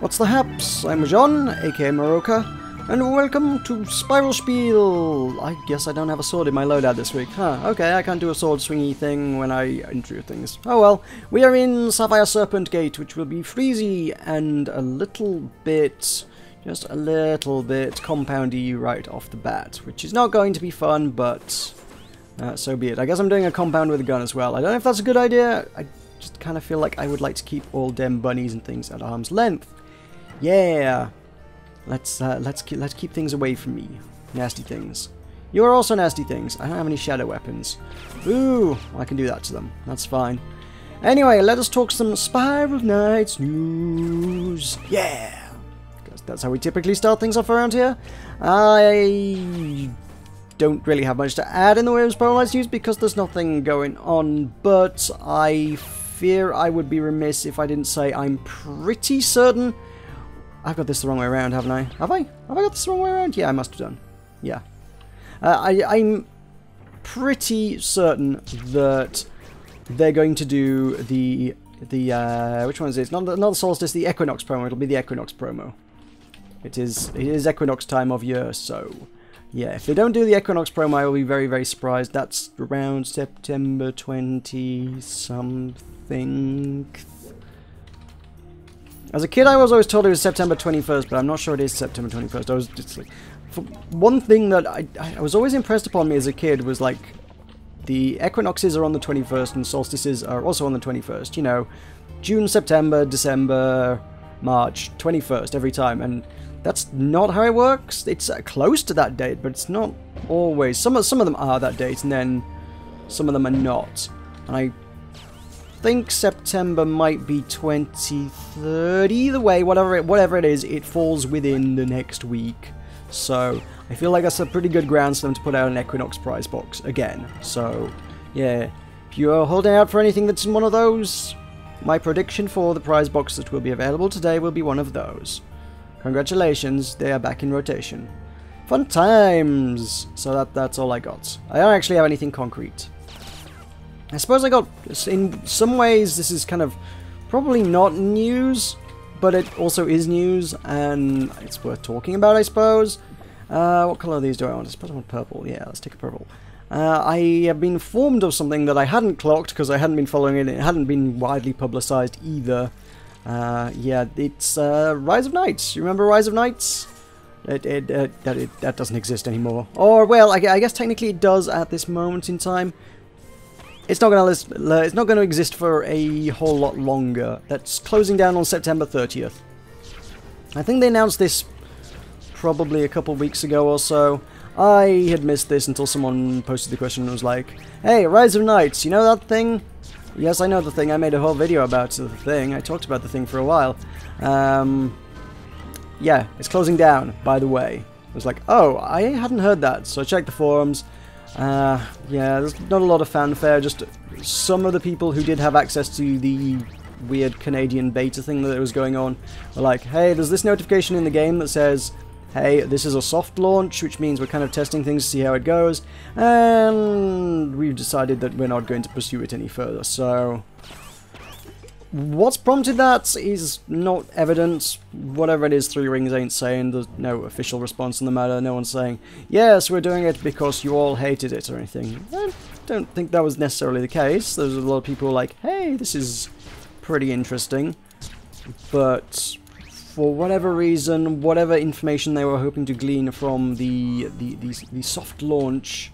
What's the haps? I'm John, aka Meroka, and welcome to Spiel. I guess I don't have a sword in my loadout this week. Huh, okay, I can't do a sword swingy thing when I intro things. Oh well, we are in Sapphire Serpent Gate, which will be freezy and a little bit, just a little bit compoundy right off the bat, which is not going to be fun, but so be it. I guess I'm doing a compound with a gun as well. I don't know if that's a good idea. I just kind of feel like I would like to keep all dem bunnies and things at arm's length. Yeah, let's keep things away from me. Nasty things. You are also nasty things. I don't have any shadow weapons. Ooh, I can do that to them. That's fine. Anyway, let us talk some Spiral Knights news. Yeah, because that's how we typically start things off around here. I don't really have much to add in the way of Spiral Knights news because there's nothing going on, but I fear I would be remiss if I didn't say I'm pretty certain. I've got this the wrong way around, haven't I? Have I? Have I got this the wrong way around? Yeah, I must have done. Yeah. I'm pretty certain that they're going to do the which one is it? Not the Solstice, the Equinox promo. It'll be the Equinox promo. It is Equinox time of year, so yeah, if they don't do the Equinox promo, I will be very, very surprised. That's around September 20-something. As a kid, I was always told it was September 21st, but I'm not sure it is September 21st. I was just like, one thing that I was always impressed upon me as a kid was like, the equinoxes are on the 21st and solstices are also on the 21st. You know, June, September, December, March, 21st every time, and that's not how it works. It's close to that date, but it's not always. Some of them are that date, and then some of them are not. And I think September might be 23rd. Either way, whatever it is, it falls within the next week. So I feel like that's a pretty good grounds for them to put out an Equinox prize box again. So yeah, if you are holding out for anything that's in one of those, my prediction for the prize box that will be available today will be one of those. Congratulations, they are back in rotation. Fun times! So that's all I got. I don't actually have anything concrete. I suppose I got, in some ways, this is kind of probably not news, but it also is news, and it's worth talking about, I suppose. What colour of these do I want? I suppose I want purple. Yeah, let's take a purple. I have been informed of something that I hadn't clocked because I hadn't been following it. It hadn't been widely publicised either. Yeah, it's Rise of Knights. You remember Rise of Knights? That doesn't exist anymore. Or, well, I guess technically it does at this moment in time. It's not going to exist for a whole lot longer. That's closing down on September 30th. I think they announced this probably a couple weeks ago or so. I had missed this until someone posted the question and was like, "Hey, Rise of Knights, you know that thing?" Yes, I know the thing. I made a whole video about the thing. I talked about the thing for a while. Yeah, it's closing down, by the way. I was like, oh, I hadn't heard that. So I checked the forums. Yeah, there's not a lot of fanfare. Just some of the people who did have access to the weird Canadian beta thing that was going on were like, hey, there's this notification in the game that says, hey, this is a soft launch, which means we're kind of testing things to see how it goes, and we've decided that we're not going to pursue it any further. So what's prompted that is not evident. Whatever it is, Three Rings ain't saying. There's no official response on the matter. No one's saying, yes, we're doing it because you all hated it or anything. I don't think that was necessarily the case. There's a lot of people who are like, hey, this is pretty interesting. But for whatever reason, whatever information they were hoping to glean from the soft launch,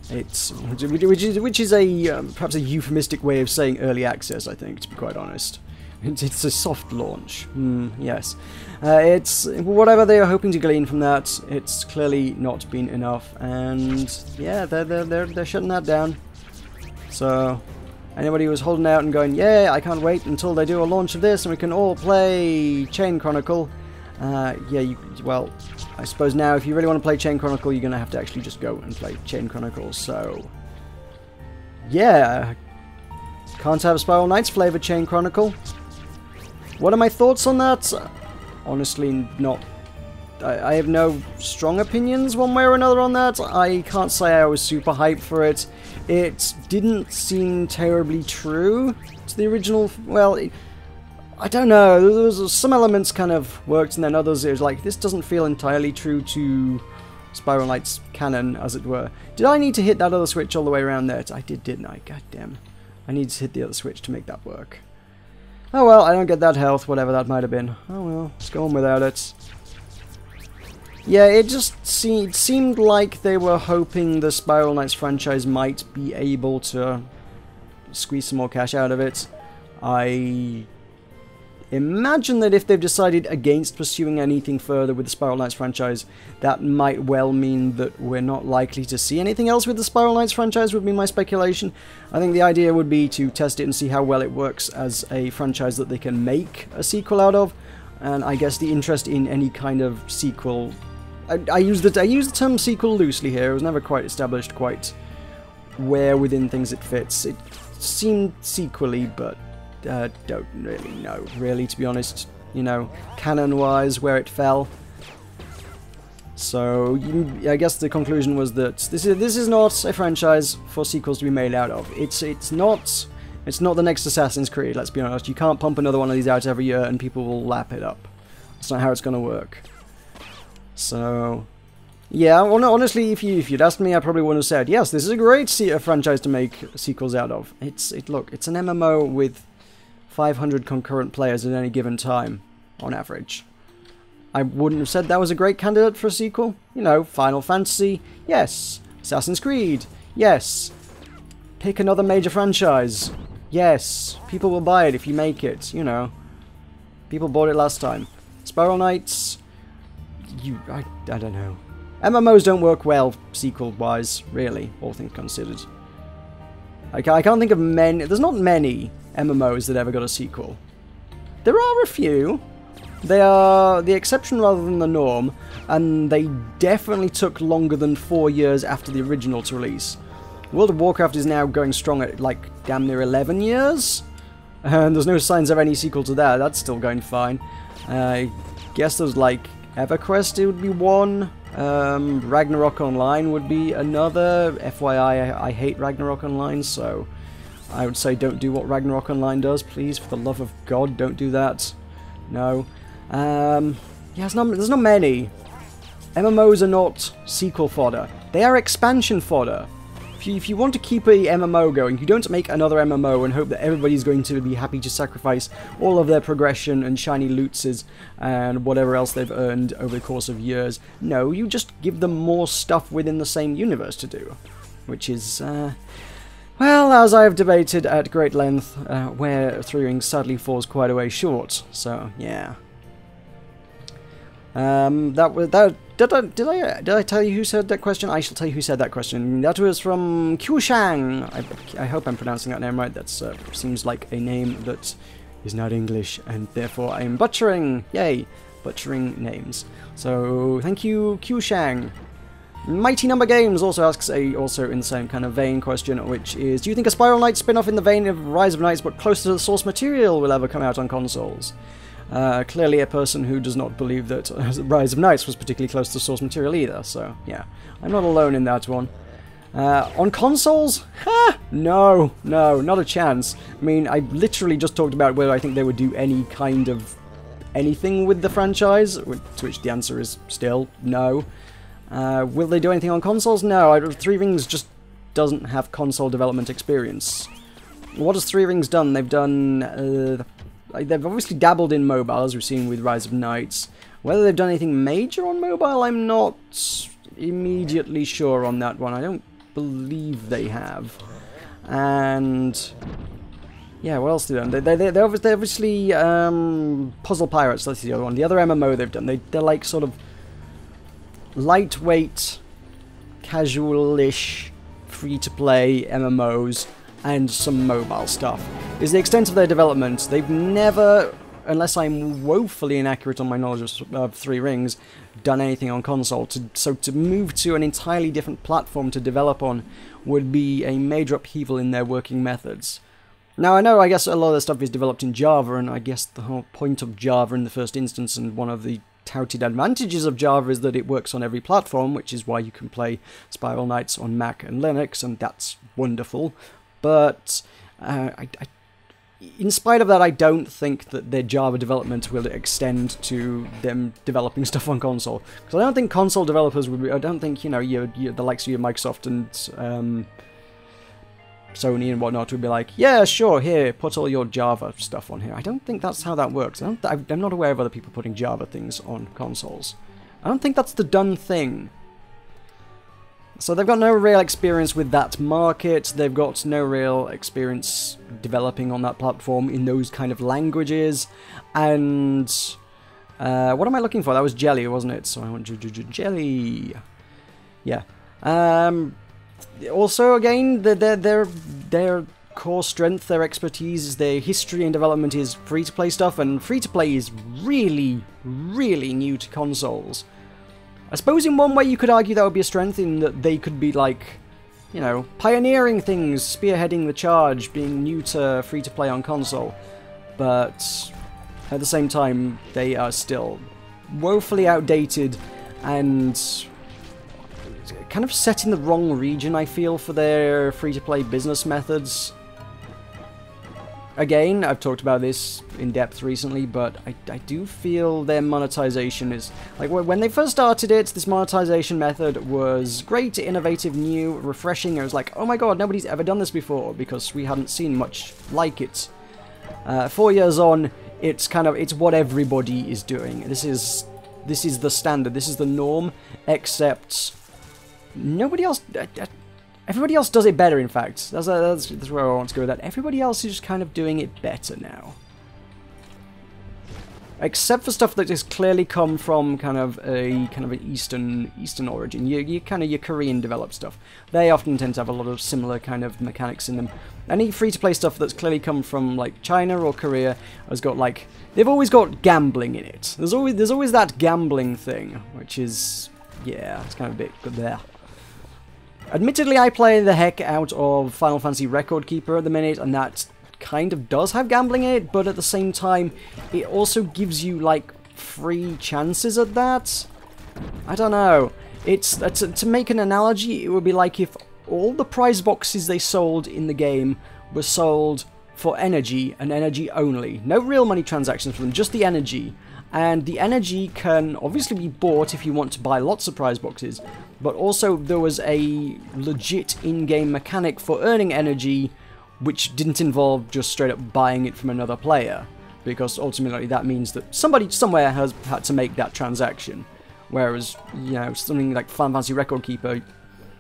which is a perhaps a euphemistic way of saying early access, I think, to be quite honest. It's a soft launch. Yes, it's whatever they are hoping to glean from that. It's clearly not been enough, and yeah, they're shutting that down. So anybody who was holding out and going, yeah, I can't wait until they do a launch of this and we can all play Chain Chronicle. Yeah, well, I suppose now if you really want to play Chain Chronicle, you're going to have to actually just go and play Chain Chronicle, so yeah, can't have Spiral Knights flavored Chain Chronicle. What are my thoughts on that? Honestly, not. I have no strong opinions one way or another on that. I can't say I was super hyped for it. It didn't seem terribly true to the original. Well, I don't know, there's some elements kind of worked, and then others it was like, this doesn't feel entirely true to Spiral Knight's canon, as it were. Did I need to hit that other switch all the way around there? I did, didn't I? God damn. I need to hit the other switch to make that work. Oh well, I don't get that health, whatever that might have been. Oh well, let's go on without it. Yeah, it just seemed like they were hoping the Spiral Knights franchise might be able to squeeze some more cash out of it. I imagine that if they've decided against pursuing anything further with the Spiral Knights franchise, that might well mean that we're not likely to see anything else with the Spiral Knights franchise, would be my speculation. I think the idea would be to test it and see how well it works as a franchise that they can make a sequel out of, and I guess the interest in any kind of sequel... I use the term sequel loosely here. It was never quite established quite where within things it fits. It seemed sequel-y, but don't really know, really, to be honest, you know, canon-wise, where it fell. So, I guess the conclusion was that this is not a franchise for sequels to be made out of. It's not the next Assassin's Creed, let's be honest. You can't pump another one of these out every year and people will lap it up. That's not how it's going to work. So, yeah, well, no, honestly, if you'd asked me, I probably wouldn't have said, yes, this is a great franchise to make sequels out of. Look, it's an MMO with 500 concurrent players at any given time, on average. I wouldn't have said that was a great candidate for a sequel. You know, Final Fantasy, yes. Assassin's Creed, yes. Pick another major franchise, yes. People will buy it if you make it, you know. People bought it last time. Spiral Knights, I don't know. MMOs don't work well sequel-wise, really, all things considered. I can't think of many... There's not many MMOs that ever got a sequel. There are a few. They are the exception rather than the norm, and they definitely took longer than 4 years after the original to release. World of Warcraft is now going strong at, like, damn near 11 years, and there's no signs of any sequel to that. That's still going fine. I guess there's, like, EverQuest, it would be one. Ragnarok Online would be another. FYI, I hate Ragnarok Online, so I would say don't do what Ragnarok Online does, please. For the love of God, don't do that. No. Yeah, there's not many. MMOs are not sequel fodder. They are expansion fodder. If you want to keep a MMO going, you don't make another MMO and hope that everybody's going to be happy to sacrifice all of their progression and shiny lootses and whatever else they've earned over the course of years. No, you just give them more stuff within the same universe to do. Which is, well, as I've debated at great length, where Three Rings sadly falls quite a way short. So, yeah. Did I tell you who said that question? I shall tell you who said that question. That was from Qiushang. I hope I'm pronouncing that name right. That seems like a name that is not English, and therefore I'm butchering. Yay, butchering names. So thank you, Qiushang. Mighty Number Games also asks also in the same kind of vein question, which is: do you think a Spiral Knight spin-off in the vein of Rise of Knights but closer to the source material will ever come out on consoles? Clearly a person who does not believe that Rise of Knights was particularly close to the source material either, so yeah, I'm not alone in that one. On consoles? Ha! No, not a chance. I mean, I literally just talked about whether I think they would do any kind of anything with the franchise, to which the answer is still no. Will they do anything on consoles? No, Three Rings just doesn't have console development experience. What has Three Rings done? They've done... they've obviously dabbled in mobile, as we've seen with Rise of Knights. Whether they've done anything major on mobile, I'm not immediately sure on that one. I don't believe they have. And... yeah, what else have they done? They're obviously Puzzle Pirates, that's the other one. The other MMO they've done. They're like sort of lightweight, casual-ish, free-to-play MMOs and some mobile stuff. Is the extent of their development. They've never, unless I'm woefully inaccurate on my knowledge of Three Rings, done anything on console. So to move to an entirely different platform to develop on would be a major upheaval in their working methods. Now, I guess a lot of the stuff is developed in Java, and I guess the whole point of Java in the first instance, and one of the touted advantages of Java, is that it works on every platform, which is why you can play Spiral Knights on Mac and Linux, and that's wonderful. But in spite of that, I don't think that their Java development will extend to them developing stuff on console. Because I don't think console developers would be, I don't think, you know, the likes of your Microsoft and Sony and whatnot would be like, yeah, sure, here, put all your Java stuff on here. I don't think that's how that works. I'm not aware of other people putting Java things on consoles. I don't think that's the done thing. So they've got no real experience with that market, they've got no real experience developing on that platform in those kind of languages, and what am I looking for? That was jelly, wasn't it? So I want jelly. Yeah. Also, again, their core strength, their expertise, their history and development is free-to-play stuff, and free-to-play is really, really new to consoles. I suppose in one way you could argue that would be a strength in that they could be like, you know, pioneering things, spearheading the charge, being new to free-to-play on console. But at the same time, they are still woefully outdated and kind of set in the wrong region, I feel, for their free-to-play business methods. Again, I've talked about this in depth recently, but I do feel their monetization is... Like, when they first started it, this monetization method was great, innovative, new, refreshing. It was like, oh my god, nobody's ever done this before, because we hadn't seen much like it. 4 years on, it's what everybody is doing. This is the standard, this is the norm, except nobody else... Everybody else does it better, in fact. That's where I want to go with that. Everybody else is just kind of doing it better now. Except for stuff that has clearly come from kind of an Eastern origin. You kind of your Korean developed stuff. They often tend to have a lot of similar kind of mechanics in them. Any free-to-play stuff that's clearly come from like China or Korea has got like they've always got gambling in it. There's always that gambling thing, which is yeah, it's kind of a bit good there. Admittedly, I play the heck out of Final Fantasy Record Keeper at the minute, and that kind of does have gambling in it, but at the same time, it also gives you, like, free chances at that. I don't know. It's to make an analogy, it would be like if all the prize boxes they sold in the game were sold for energy, and energy only. No real money transactions for them, just the energy. And the energy can obviously be bought if you want to buy lots of prize boxes, but also there was a legit in-game mechanic for earning energy which didn't involve just straight up buying it from another player, because ultimately that means that somebody somewhere has had to make that transaction. Whereas, you know, something like Final Fantasy Record Keeper,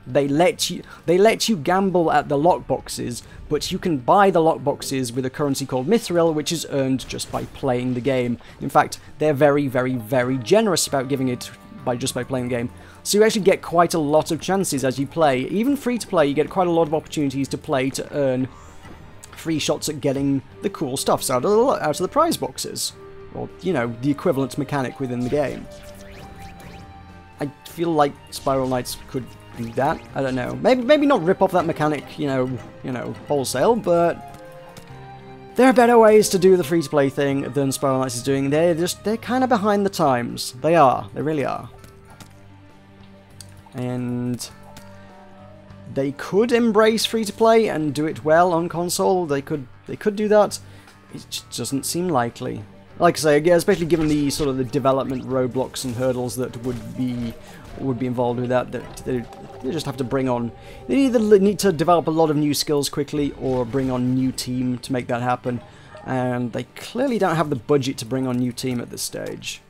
they let you gamble at the lockboxes, but you can buy the lockboxes with a currency called Mithril, which is earned just by playing the game. In fact, they're very, very, very generous about giving it just by playing the game. So you actually get quite a lot of chances as you play. Even free to play, you get quite a lot of opportunities to play to earn free shots at getting the cool stuffs out of the prize boxes, or you know, the equivalent mechanic within the game. I feel like Spiral Knights could do that. I don't know. Maybe not rip off that mechanic, you know, wholesale, but there are better ways to do the free-to-play thing than Spiral Knights is doing. They're kind of behind the times. They are. They really are. And they could embrace free-to-play and do it well on console. They could do that. It just doesn't seem likely. Like I say, especially given the sort of the development roadblocks and hurdles that would be involved with that, they just have to bring on... They either need to develop a lot of new skills quickly or bring on a new team to make that happen. And they clearly don't have the budget to bring on a new team at this stage.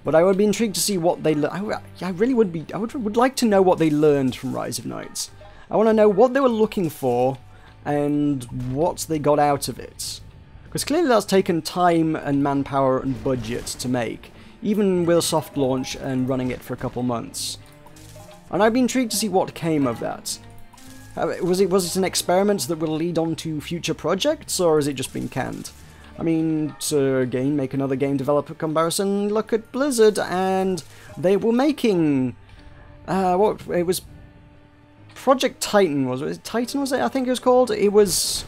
But I would be intrigued to see what they... I really would be... I would like to know what they learned from Rise of Knights. I want to know what they were looking for and what they got out of it. Because clearly that's taken time and manpower and budget to make, even with a soft launch and running it for a couple months. And I'd be intrigued to see what came of that. Was it an experiment that will lead on to future projects, or has it just been canned? I mean, to again make another game developer comparison, look at Blizzard, and they were making... it was... Project Titan, was it? Titan, was it? I think it was called? It was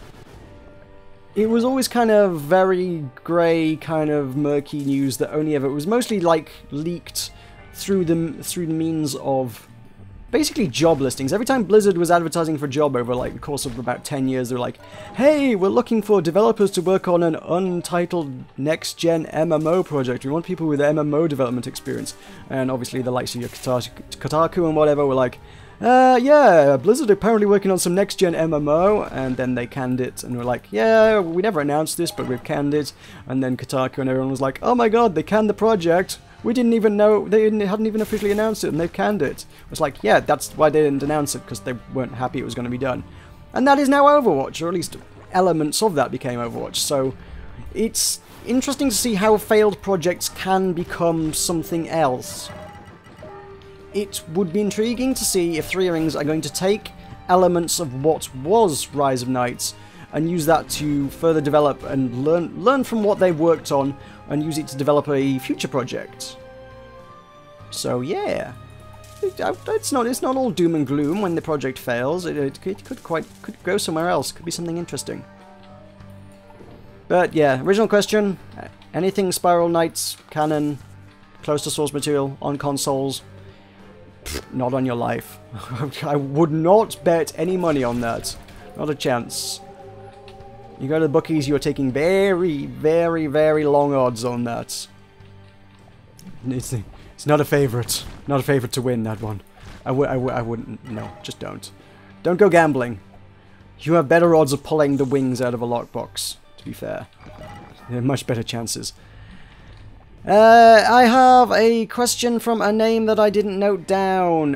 always kind of very grey, kind of murky news that only ever... It was mostly, like, leaked through the means of basically job listings. Every time Blizzard was advertising for a job over like the course of about 10 years, they were like, hey, we're looking for developers to work on an untitled next-gen MMO project. We want people with MMO development experience. And obviously the likes of your Kotaku and whatever were like, yeah, Blizzard apparently working on some next-gen MMO, and then they canned it, and were like, yeah, we never announced this, but we've canned it. And then Kotaku and everyone was like, oh my god, they canned the project. We didn't even know, hadn't even officially announced it, and they've canned it. It was like, yeah, that's why they didn't announce it, because they weren't happy it was going to be done. And that is now Overwatch, or at least elements of that became Overwatch. So it's interesting to see how failed projects can become something else. It would be intriguing to see if Three Rings are going to take elements of what was Rise of Knights and use that to further develop and learn from what they've worked on and use it to develop a future project. So yeah, it's not all doom and gloom when the project fails. It could go somewhere else. Could be something interesting. But yeah, original question: anything Spiral Knights canon, close to source material on consoles? Not on your life. I would not bet any money on that. Not a chance. You go to the bookies, you're taking very, very, very long odds on that. It's not a favourite. Not a favourite to win, that one. I wouldn't. No, just don't. Don't go gambling. You have better odds of pulling the wings out of a lockbox, to be fair. You have much better chances. I have a question from a name that I didn't note down.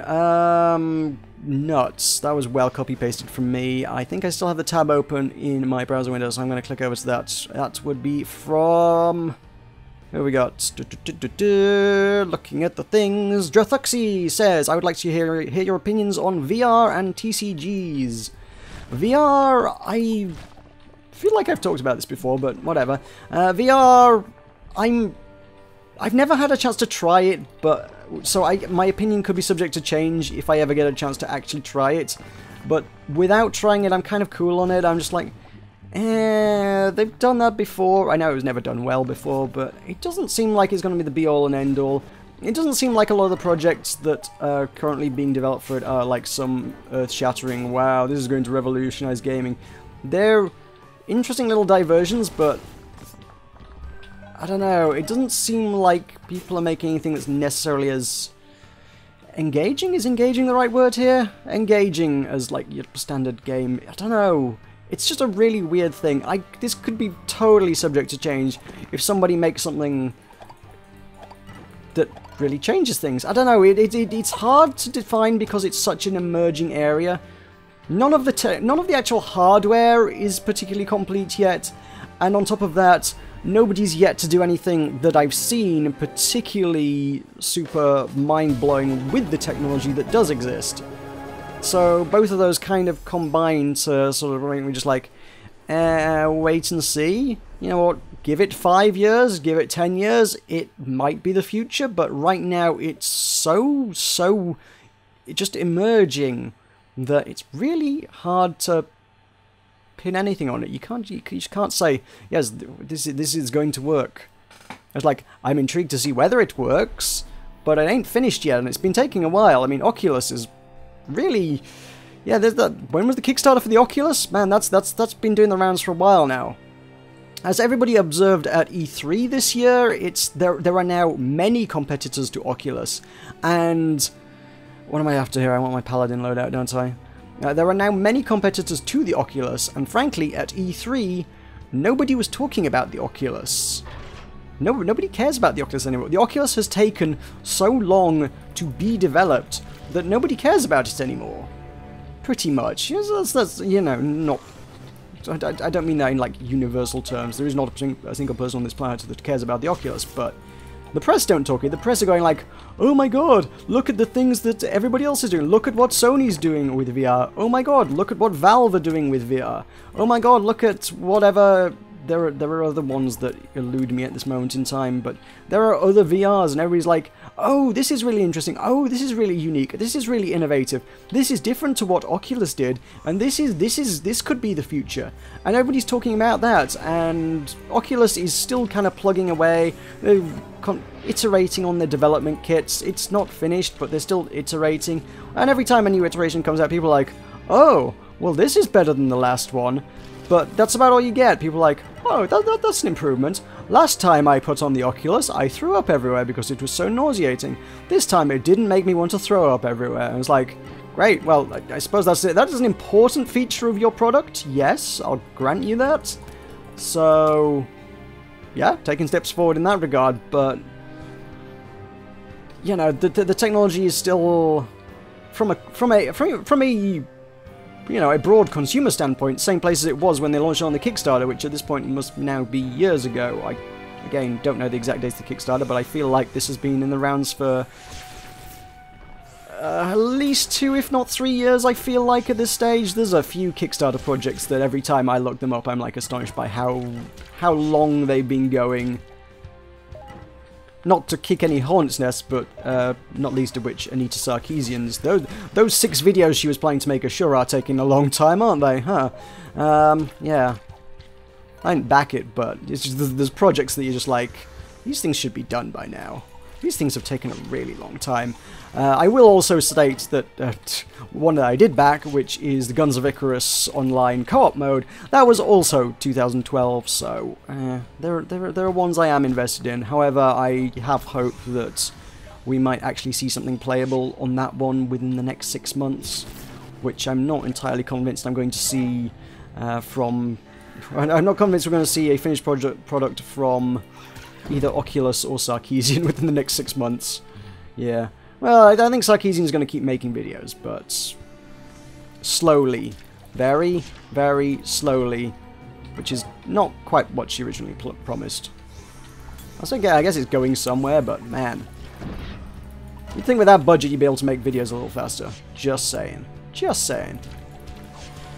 Nuts. That was well copy-pasted from me. I think I still have the tab open in my browser window, so I'm going to click over to that. That would be from... Who we got? Looking at the things. Drathuxi says, I would like to hear your opinions on VR and TCGs. VR, I feel like I've talked about this before, but whatever. VR, I've never had a chance to try it, but so my opinion could be subject to change if I ever get a chance to actually try it. But without trying it, I'm kind of cool on it. I'm just like, they've done that before. I know it was never done well before, but it doesn't seem like it's going to be the be-all and end-all. It doesn't seem like a lot of the projects that are currently being developed for it are like some earth-shattering, wow, this is going to revolutionize gaming. They're interesting little diversions, but I don't know, it doesn't seem like people are making anything that's necessarily as engaging. Is engaging the right word here? Engaging as like your standard game. I don't know. It's just a really weird thing. This could be totally subject to change if somebody makes something that really changes things. I don't know. It's hard to define because it's such an emerging area. None of the actual hardware is particularly complete yet, and on top of that, nobody's yet to do anything that I've seen particularly super mind-blowing with the technology that does exist. So both of those kind of combine to sort of make me just like, wait and see. You know what, give it 5 years, give it 10 years, it might be the future, but right now it's so just emerging that it's really hard to pin anything on it. You just can't say, yes, this is going to work. It's like, I'm intrigued to see whether it works, but it ain't finished yet, and it's been taking a while. I mean, Oculus is really, yeah. There's that. When was the Kickstarter for the Oculus? Man, that's been doing the rounds for a while now. As everybody observed at E3 this year, there are now many competitors to Oculus, and what am I after here? I want my Paladin loadout, don't I? There are now many competitors to the Oculus, and frankly, at E3, nobody was talking about the Oculus. Nobody cares about the Oculus anymore. The Oculus has taken so long to be developed that nobody cares about it anymore. Pretty much. That's you know, not... I don't mean that in, like, universal terms. There is not a single person on this planet that cares about the Oculus, but the press don't talk it. The press are going like, oh my god, look at the things that everybody else is doing. Look at what Sony's doing with VR. Oh my god, look at what Valve are doing with VR. Oh my god, look at whatever there are other ones that elude me at this moment in time, but there are other VRs, and everybody's like, oh, this is really interesting, oh, this is really unique, this is really innovative, this is different to what Oculus did, and this could be the future. And everybody's talking about that, and Oculus is still kind of plugging away, they're iterating on their development kits. It's not finished, but they're still iterating, and every time a new iteration comes out, people are like, oh, well, this is better than the last one. But that's about all you get. People are like, oh, that's an improvement. Last time I put on the Oculus, I threw up everywhere because it was so nauseating. This time it didn't make me want to throw up everywhere. I was like, great, well, I suppose that's it. That is an important feature of your product. Yes, I'll grant you that. So, yeah, taking steps forward in that regard. But, you know, the technology is still, from a you know, a broad consumer standpoint, same place as it was when they launched it on the Kickstarter, which at this point must now be years ago. I, again, don't know the exact dates of the Kickstarter, but I feel like this has been in the rounds for at least 2, if not 3 years, I feel like, at this stage. There's a few Kickstarter projects that every time I look them up, I'm, like, astonished by how long they've been going. Not to kick any hornet's nests, but not least of which Anita Sarkeesian's. Those 6 videos she was planning to make sure are taking a long time, aren't they? Huh? Yeah. I didn't back it, but it's just, there's projects that you're just like, these things should be done by now. These things have taken a really long time. I will also state that one that I did back, which is the Guns of Icarus online co-op mode, that was also 2012, so there are ones I am invested in. However, I have hope that we might actually see something playable on that one within the next 6 months, which I'm not entirely convinced I'm going to see from... I'm not convinced we're going to see a finished product from either Oculus or Sarkeesian within the next 6 months. Yeah. Well, I think Sarkeesian's going to keep making videos, but slowly. Very, very slowly. Which is not quite what she originally promised. I guess it's going somewhere, but man. You'd think with that budget you'd be able to make videos a little faster. Just saying. Just saying.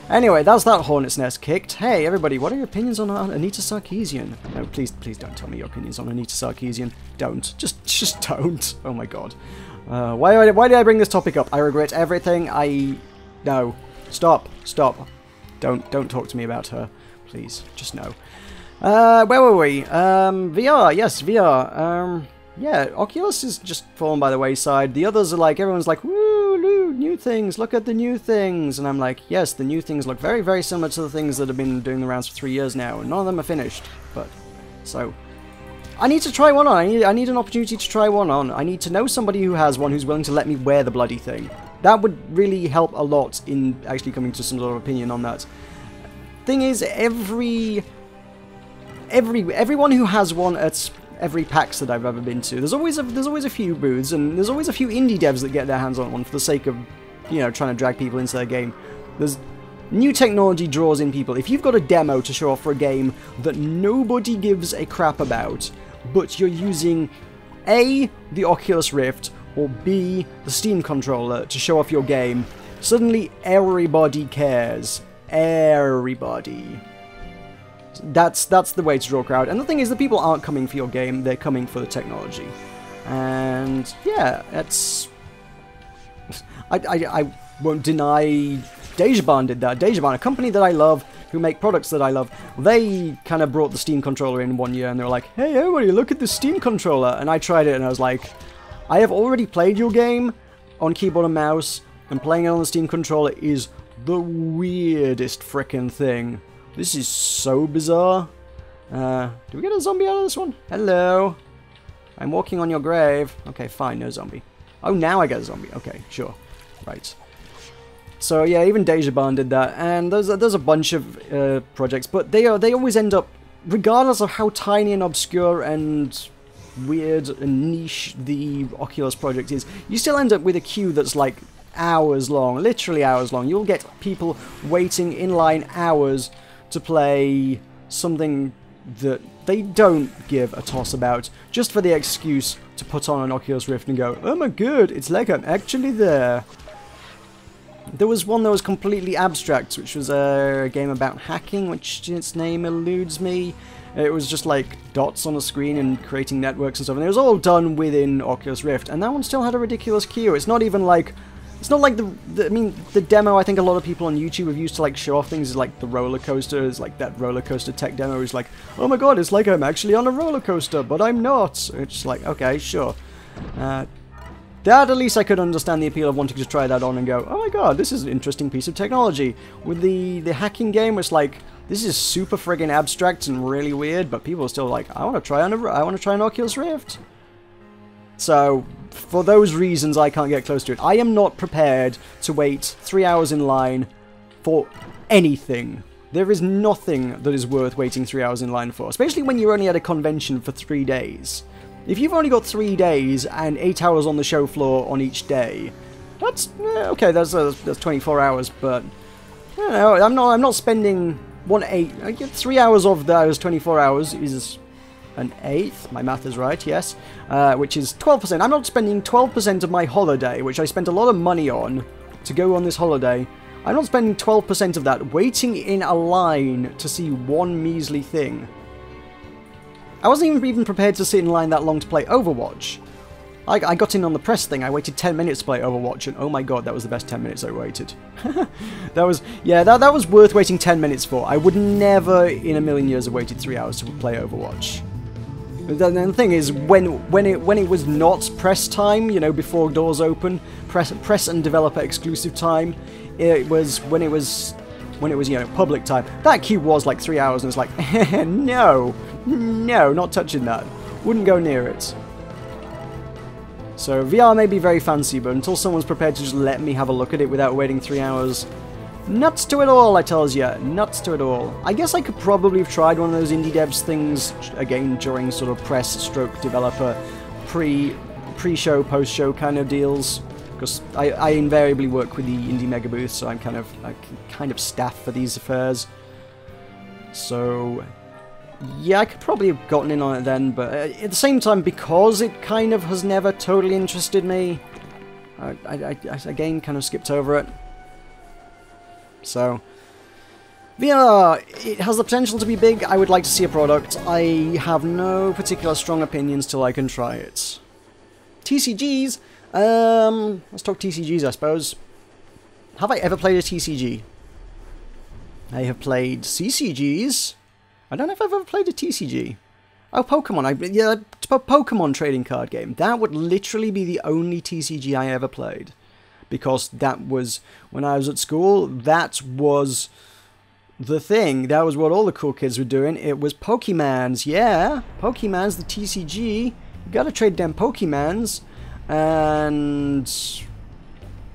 Anyway, that's that hornet's nest kicked. Hey, everybody, what are your opinions on Anita Sarkeesian? No, please don't tell me your opinions on Anita Sarkeesian. Don't. Just don't. Oh my god. Why did I bring this topic up? I regret everything. No. Stop. Stop. Don't talk to me about her. Please. Just no. Where were we? VR. Yes, VR. Yeah, Oculus is just fallen by the wayside. The others are like, everyone's like, woo, new things, look at the new things. And I'm like, yes, the new things look very, very similar to the things that have been doing the rounds for 3 years now, and none of them are finished. But, so, I need to try one on. I need an opportunity to try one on. I need to know somebody who has one who's willing to let me wear the bloody thing. That would really help a lot in actually coming to some sort of opinion on that. Thing is, everyone who has one at every PAX that I've ever been to, there's always a few booths, and there's always a few indie devs that get their hands on one for the sake of, you know, trying to drag people into their game. There's new technology draws in people. If you've got a demo to show off for a game that nobody gives a crap about, but you're using A, the Oculus Rift, or B, the Steam controller to show off your game, suddenly everybody cares. Everybody. That's the way to draw a crowd. And the thing is, the people aren't coming for your game, they're coming for the technology. And yeah, it's... I won't deny Dejaban did that. Dejaban, a company that I love, who make products that I love, they kind of brought the Steam controller in one year, and they were like, hey everybody, look at the Steam controller. And I tried it, and I was like, I have already played your game on keyboard and mouse, and playing it on the Steam controller is the weirdest frickin' thing. This is so bizarre. Do we get a zombie out of this one? Hello. I'm walking on your grave. Okay, fine, no zombie. Oh, now I get a zombie. Okay, sure. Right. So yeah, even Dejaban did that, and there's a bunch of projects, but they always end up, regardless of how tiny and obscure and weird and niche the Oculus project is, you still end up with a queue that's like hours long, literally hours long. You'll get people waiting in line hours to play something that they don't give a toss about, just for the excuse to put on an Oculus Rift and go, oh my god, it's like I'm actually there. There was one that was completely abstract, which was a game about hacking, which its name eludes me. It was just like dots on a screen and creating networks and stuff, and it was all done within Oculus Rift, and that one still had a ridiculous queue. It's not even like... It's not like I mean, the demo I think a lot of people on YouTube have used to like show off things is like the roller coaster, is like that roller coaster tech demo is like, oh my god, it's like I'm actually on a roller coaster, but I'm not. It's like, okay, sure. That at least I could understand the appeal of wanting to try that on and go, oh my god, this is an interesting piece of technology. With the hacking game, it's like, this is super friggin' abstract and really weird, but people are still like, I want to try an Oculus Rift. So, for those reasons, I can't get close to it. I am not prepared to wait 3 hours in line for anything. There is nothing that is worth waiting 3 hours in line for, especially when you're only at a convention for 3 days. If you've only got 3 days and 8 hours on the show floor on each day, that's okay. That's 24 hours, but you know, I'm not spending 3 hours of those 24 hours is an eighth. My math is right, yes, which is 12%. I'm not spending 12% of my holiday, which I spent a lot of money on to go on this holiday. I'm not spending 12% of that waiting in a line to see one measly thing. I wasn't even prepared to sit in line that long to play Overwatch. I got in on the press thing, I waited 10 minutes to play Overwatch, and oh my god, that was the best 10 minutes I waited. That was worth waiting 10 minutes for. I would never in a million years have waited 3 hours to play Overwatch. The thing is, when it was not press time, you know, before doors open, press and developer exclusive time, it was when it was you know, public time. That queue was like 3 hours, and it's like, no, not touching that. Wouldn't go near it. So VR may be very fancy, but until someone's prepared to just let me have a look at it without waiting 3 hours, nuts to it all, I tells ya. Nuts to it all. I guess I could probably have tried one of those indie devs things, again, during sort of press stroke developer pre-show, post-show kind of deals. Because I invariably work with the indie mega booth, so I'm kind of staff for these affairs. So yeah, I could probably have gotten in on it then, but at the same time, because it kind of has never totally interested me, I again kind of skipped over it. So, VR, it has the potential to be big. I would like to see a product. I have no particular strong opinions till I can try it. TCGs, let's talk TCGs, I suppose. Have I ever played a TCG? I have played CCGs. I don't know if I've ever played a TCG. Oh, Pokemon. Yeah, Pokemon trading card game. That would literally be the only TCG I ever played. Because that was, when I was at school, that was the thing. That was what all the cool kids were doing. It was Pokemans. Yeah, Pokemans, the TCG. You gotta trade them Pokemans. And...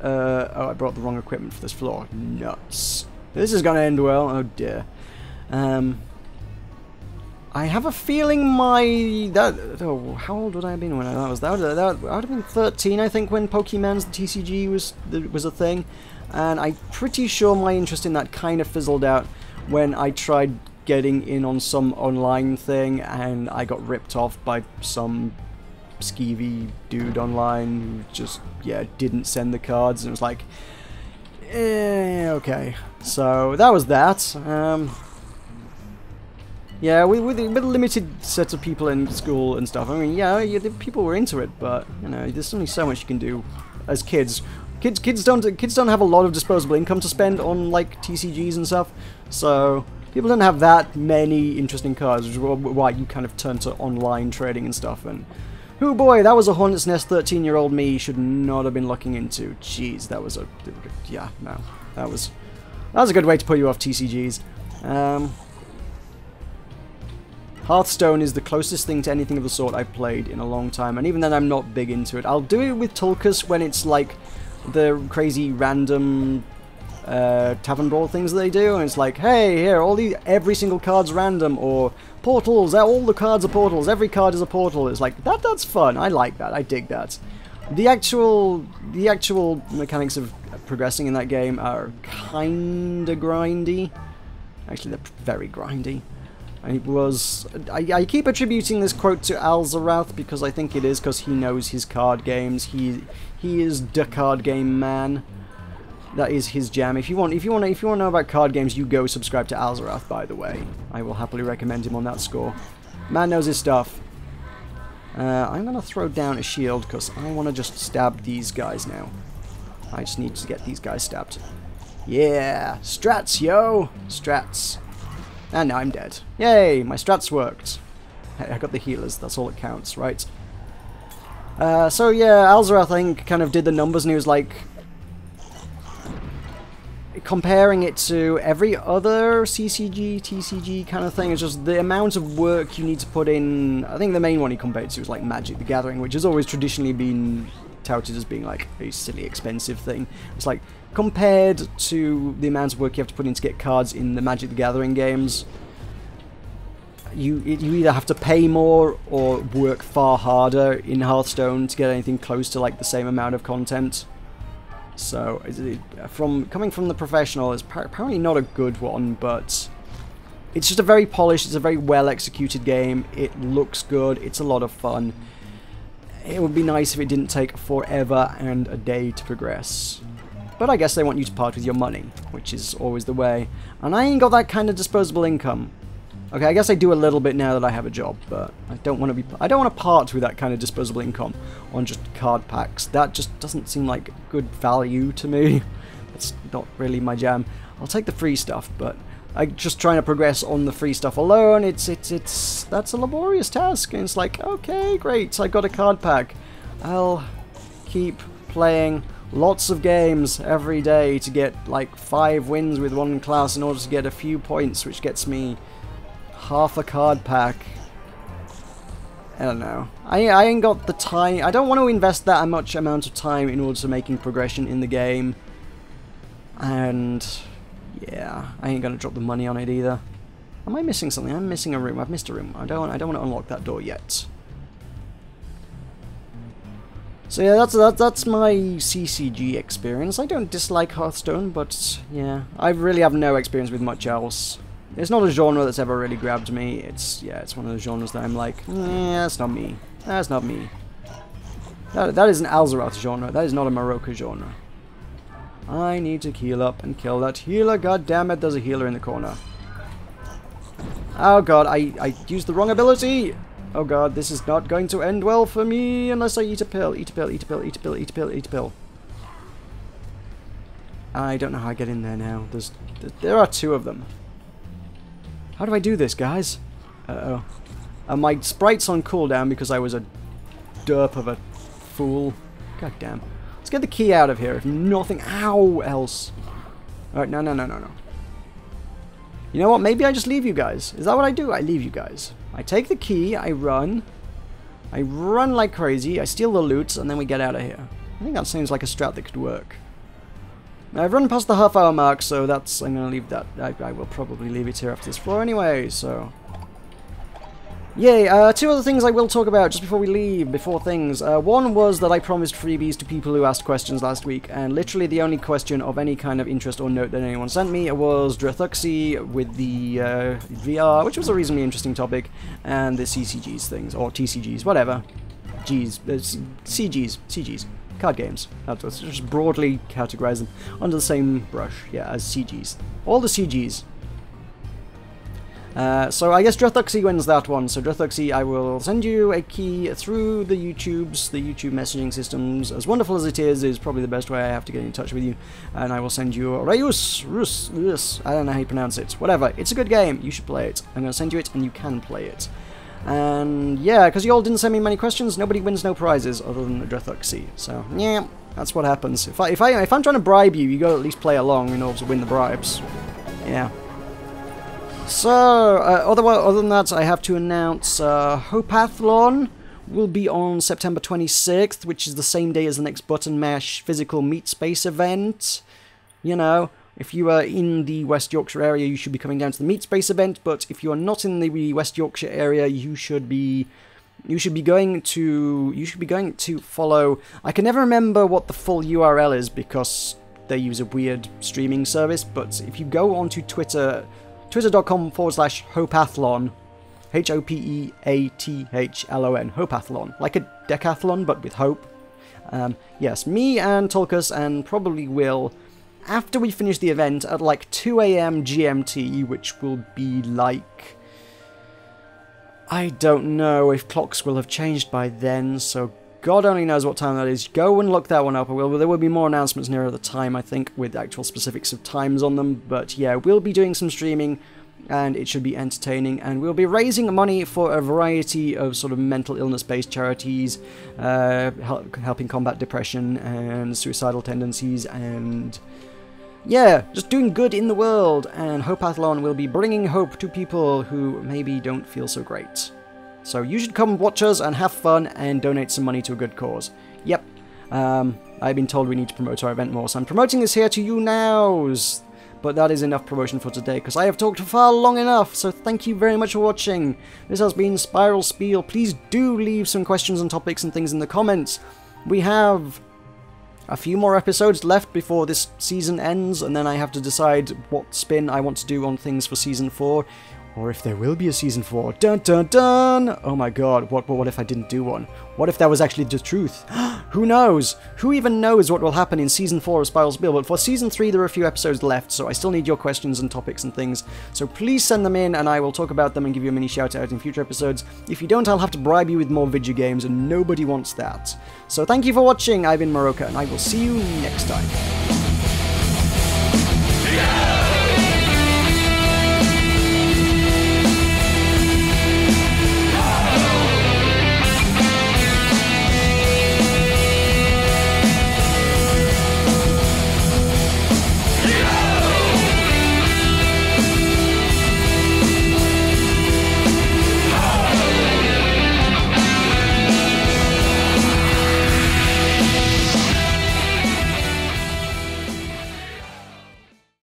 oh, I brought the wrong equipment for this floor. Nuts. This is gonna end well. Oh, dear. I have a feeling oh, how old would I have been when I was that? I would have been 13, I think, when Pokemon's the TCG was a thing, and I'm pretty sure my interest in that kind of fizzled out when I tried getting in on some online thing, and I got ripped off by some skeevy dude online who just, yeah, didn't send the cards, and it was like, okay. So that was that. Yeah, with a limited set of people in school and stuff. I mean, yeah, the people were into it, but you know, there's only so much you can do as kids. Kids don't have a lot of disposable income to spend on like TCGs and stuff, so people don't have that many interesting cards, which is why you kind of turn to online trading and stuff. And oh boy, that was a hornet's nest 13-year-old me should not have been looking into. Jeez, that was yeah, no, that was a good way to put you off TCGs. Hearthstone is the closest thing to anything of the sort I've played in a long time, and even then I'm not big into it. I'll do it with Tulkas when it's like the crazy random tavern brawl things that they do, and it's like, hey, here, every single card's random, or portals, all the cards are portals, every card is a portal. It's like, that's fun, I like that, I dig that. The actual mechanics of progressing in that game are kinda grindy. Actually, they're very grindy. I keep attributing this quote to Alzarath because I think it is because he knows his card games. He is the card game man. That is his jam. If you want to know about card games, you go subscribe to Alzarath, by the way. I will happily recommend him on that score. Man knows his stuff. I'm going to throw down a shield because I want to just stab these guys now. I just need to get these guys stabbed. Yeah! Strats, yo! Strats. And now I'm dead. Yay! My strats worked. Hey, I got the healers. That's all that counts, right? So yeah, Alzarath, I think, kind of did the numbers, and he was like, comparing it to every other CCG, TCG kind of thing. It's just the amount of work you need to put in. I think the main one he compared to was like Magic the Gathering, which has always traditionally been touted as being like a silly expensive thing. It's like, compared to the amount of work you have to put in to get cards in the Magic the Gathering games, you either have to pay more or work far harder in Hearthstone to get anything close to like the same amount of content. So, coming from the professional, it's apparently not a good one, but it's just a very polished, it's a very well executed game. It looks good, it's a lot of fun. It would be nice if it didn't take forever and a day to progress. But I guess they want you to part with your money, which is always the way. And I ain't got that kind of disposable income. Okay, I guess I do a little bit now that I have a job, but I don't want to part with that kind of disposable income on just card packs. That just doesn't seem like good value to me. It's not really my jam. I'll take the free stuff, but I'm just trying to progress on the free stuff alone. That's a laborious task, and it's like, okay, great, I got a card pack. I'll keep playing lots of games every day to get like 5 wins with one class in order to get a few points, which gets me half a card pack. I don't know. I ain't got the time. I don't want to invest that much amount of time in order to making progression in the game. And yeah, I ain't gonna drop the money on it either. Am I missing something? I'm missing a room. I've missed a room. I don't want to unlock that door yet. So yeah, that's my CCG experience. I don't dislike Hearthstone, but yeah, I really have no experience with much else. It's not a genre that's ever really grabbed me. It's one of those genres that I'm like, that's not me. That's not me. That is an Alzarath genre. That is not a Meroka genre. I need to heal up and kill that healer. God damn it, there's a healer in the corner. Oh god, I used the wrong ability. Oh god, this is not going to end well for me unless I eat a pill. Eat a pill, eat a pill, eat a pill, eat a pill, eat a pill. I don't know how I get in there now. There are 2 of them. How do I do this, guys? Uh-oh. My sprite's on cooldown because I was a derp of a fool. God damn. Let's get the key out of here, if nothing else. Alright, no. You know what? Maybe I just leave you guys. Is that what I do? I leave you guys. I take the key, I run like crazy, I steal the loot, and then we get out of here. I think that seems like a strat that could work. Now, I've run past the half-hour mark, so I'm going to leave that. I will probably leave it here after this floor anyway, so... Yay, 2 other things I will talk about just before we leave, one was that I promised freebies to people who asked questions last week, and literally the only question of any kind of interest or note that anyone sent me was Drathuxi with the VR, which was a reasonably interesting topic, and the CCGs things, or TCGs, whatever. CGs. Card games. Let's just broadly categorize them under the same brush, yeah, as CGs. All the CGs. So I guess Drathuxi wins that one. So Drathuxi, I will send you a key through the YouTube messaging systems. As wonderful as it is probably the best way I have to get in touch with you. And I will send you Rus. I don't know how you pronounce it. Whatever. It's a good game. You should play it. I'm going to send you it, and you can play it. And yeah, because you all didn't send me many questions, nobody wins no prizes other than the Drathuxi. So yeah, that's what happens. If I'm trying to bribe you, you got to at least play along in order to win the bribes. Yeah. So other than that, I have to announce Hopeathlon will be on September 26th, which is the same day as the next Button Mash physical meat space event. You know, if you are in the West Yorkshire area, you should be coming down to the Meat Space event, but if you are not in the West Yorkshire area, you should be going to follow. I can never remember what the full URL is because they use a weird streaming service, but if you go onto Twitter, twitter.com/Hopeathlon, Hopeathlon, Hopeathlon, like a decathlon but with hope. Yes, me and Tulkas and probably Will after we finish the event at like 2 AM GMT, which will be like... I don't know if clocks will have changed by then, so God only knows what time that is. Go and look that one up. There will be more announcements nearer the time, I think, with actual specifics of times on them. But yeah, we'll be doing some streaming, and it should be entertaining. And we'll be raising money for a variety of sort of mental illness-based charities, helping combat depression and suicidal tendencies, and yeah, just doing good in the world. And Hopeathlon will be bringing hope to people who maybe don't feel so great. So you should come watch us and have fun and donate some money to a good cause. Yep, I've been told we need to promote our event more, so I'm promoting this here to you nows. But that is enough promotion for today, because I have talked far long enough, so thank you very much for watching. This has been Spiel. Please do leave some questions and topics and things in the comments. We have a few more episodes left before this season ends, and then I have to decide what spin I want to do on things for Season 4. Or if there will be a Season 4. Dun dun dun! Oh my god, what if I didn't do one? What if that was actually the truth? Who knows? Who even knows what will happen in Season 4 of Spiel? But for Season 3 there are a few episodes left, so I still need your questions and topics and things. So please send them in and I will talk about them and give you a mini shout out in future episodes. If you don't, I'll have to bribe you with more video games, and nobody wants that. So thank you for watching, I've been Meroka, and I will see you next time.